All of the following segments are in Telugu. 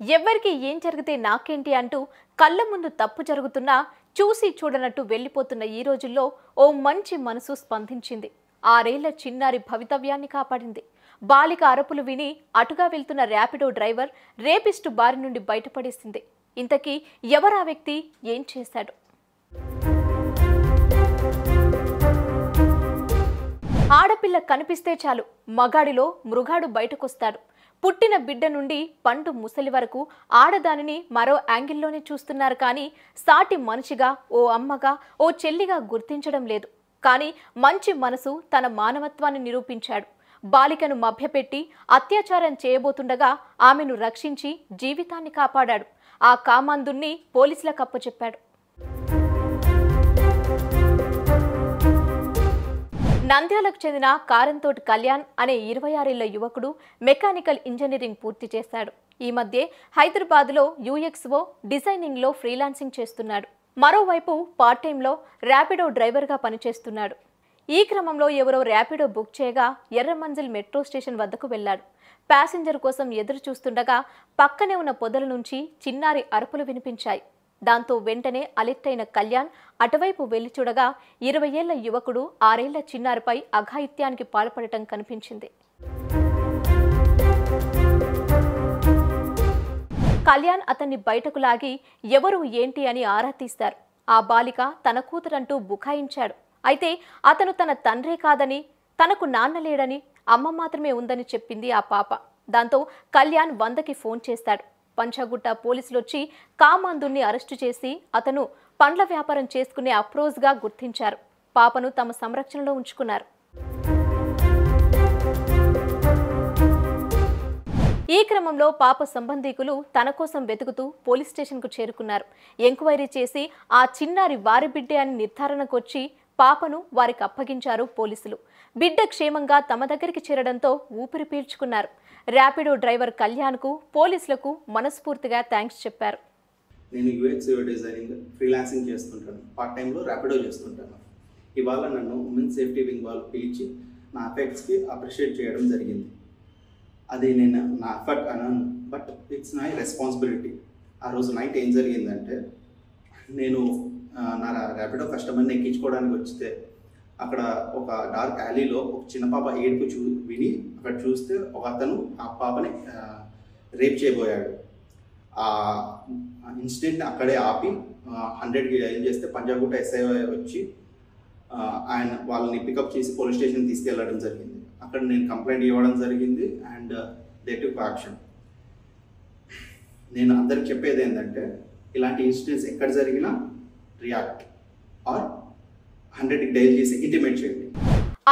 ఎవరికి ఏం జరిగితే నాకేంటి అంటూ కళ్ళ ముందు తప్పు జరుగుతున్నా చూసి చూడనట్టు వెళ్ళిపోతున్న ఈ రోజుల్లో ఓ మంచి మనసు స్పందించింది. 6 ఏళ్ల చిన్నారి భవితవ్యాన్ని కాపాడింది. బాలిక అరుపులు విని అటుగా వెళ్తున్న ర్యాపిడో డ్రైవర్ రేపిస్టు బారి నుండి బయటపడేసింది. ఇంతకీ ఎవరా వ్యక్తి, ఏం చేశాడు? ఆడపిల్ల కనిపిస్తే చాలు మగాడిలో మృగాడు బయటకొస్తాడు. పుట్టిన బిడ్డ నుండి పండు ముసలి వరకు ఆడదానిని మరో యాంగిల్లోనే చూస్తున్నారు. కానీ సాటి మనిషిగా, ఓ అమ్మగా, ఓ చెల్లిగా గుర్తించడం లేదు. కానీ మంచి మనసు తన మానవత్వాన్ని నిరూపించాడు. బాలికను మభ్యపెట్టి అత్యాచారం చేయబోతుండగా ఆమెను రక్షించి జీవితాన్ని కాపాడాడు. ఆ కామాంధుణ్ణి పోలీసులకు అప్పచెప్పాడు. నంద్యాలకు చెందిన కారంతోటి కళ్యాణ్ అనే 26 ఏళ్ల యువకుడు మెకానికల్ ఇంజనీరింగ్ పూర్తి చేశాడు. ఈ మధ్య హైదరాబాద్లో UXO డిజైనింగ్లో ఫ్రీలాన్సింగ్ చేస్తున్నాడు. మరోవైపు పార్ట్ టైంలో ర్యాపిడో డ్రైవర్గా పనిచేస్తున్నాడు. ఈ క్రమంలో ఎవరో ర్యాపిడో బుక్ చేయగా ఎర్రమంజిల్ మెట్రో స్టేషన్ వద్దకు వెళ్లాడు. ప్యాసింజర్ కోసం ఎదురు చూస్తుండగా పక్కనే ఉన్న పొదల నుంచి చిన్నారి అరుపులు వినిపించాయి. దాంతో వెంటనే అలర్ట్ అయిన కళ్యాణ్ అటువైపు వెళ్లి చూడగా 20 ఏళ్ల యువకుడు 6 ఏళ్ల చిన్నారిపై అఘాయిత్యానికి పాల్పడటం కనిపించింది. కళ్యాణ్ అతన్ని బయటకు లాగి ఎవరు ఏంటి అని ఆరా తీశారు. ఆ బాలిక తన కూతురంటూ బుకాయించాడు. అయితే అతను తన తండ్రే కాదని, తనకు నాన్న లేడని, అమ్మ మాత్రమే ఉందని చెప్పింది ఆ పాప. దాంతో కళ్యాణ్ 100కి ఫోన్ చేశాడు. పంచగుట్ట పోలీసులొచ్చి కామాంధుణ్ణి అరెస్టు చేసి అతను పండ్ల వ్యాపారం చేసుకునే అప్రోజ్గా గుర్తించారు. పాపను తమ సంరక్షణలో ఉంచుకున్నారు. ఈ క్రమంలో పాప సంబంధీకులు తన కోసం వెతుకుతూ పోలీస్ స్టేషన్కు చేరుకున్నారు. ఎంక్వైరీ చేసి ఆ చిన్నారి వారి బిడ్డే అని నిర్ధారణకొచ్చి పాపను వారికి అప్పగించారు పోలీసులు. బిడ్డ క్షేమంగా తమ దగ్గరికి చేరడంతో ఊపిరి పీల్చుకున్నారు. ర్యాపిడో డ్రైవర్ కళ్యాణ్కు పోలీసులకు మనస్ఫూర్తిగా థ్యాంక్స్ చెప్పారు. నేను UXO డిజైనింగ్ ఫ్రీలాన్సింగ్ చేస్తుంటాను. పార్ట్ టైంలో ర్యాపిడో చేస్తుంటాను. ఇవాళ నన్ను ఉమెన్ సేఫ్టీ వింగ్ వాళ్ళు పిలిచి నా ఎఫర్ట్స్కి అప్రిషియేట్ చేయడం జరిగింది. అది నేను నా ఎఫర్ట్ అన్నాను, బట్ ఇట్స్ మై రెస్పాన్సిబిలిటీ. ఆ రోజు నైట్ ఏం జరిగిందంటే, నేను నా ర్యాపిడో కస్టమర్ని ఎక్కించుకోవడానికి వస్తే అక్కడ ఒక డార్క్ యాలీలో ఒక చిన్న పాప ఏడుపు విని అక్కడ చూస్తే ఒక అతను ఆ పాపని రేప్ చేయబోయాడు. ఆ ఇన్సిడెంట్ అక్కడే ఆపి 100కి ఏం చేస్తే పంజాగుట్ట SI వచ్చి ఆయన వాళ్ళని పికప్ చేసి పోలీస్ స్టేషన్ తీసుకెళ్ళడం జరిగింది. అక్కడ నేను కంప్లైంట్ ఇవ్వడం జరిగింది అండ్ దే టుక్ యాక్షన్. నేను అందరికి చెప్పేది ఏంటంటే, ఇలాంటి ఇన్సిడెంట్స్ ఎక్కడ జరిగినా రియాక్ట్ ఆర్ 100కి డైల్ చేసి ఇంటిమేట్ చేయండి.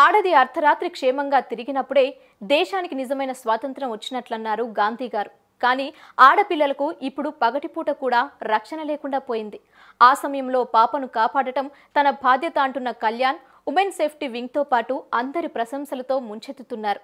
ఆడది అర్ధరాత్రి క్షేమంగా తిరిగినప్పుడే దేశానికి నిజమైన స్వాతంత్రం వచ్చినట్లన్నారు గాంధీ గారు. కానీ ఆడపిల్లలకు ఇప్పుడు పగటిపూట కూడా రక్షణ లేకుండా పోయింది. ఆ సమయంలో పాపను కాపాడటం తన బాధ్యత అంటున్న కళ్యాణ్ ఉమెన్ సేఫ్టీ వింగ్తో పాటు అందరి ప్రశంసలతో ముంచెత్తుతున్నారు.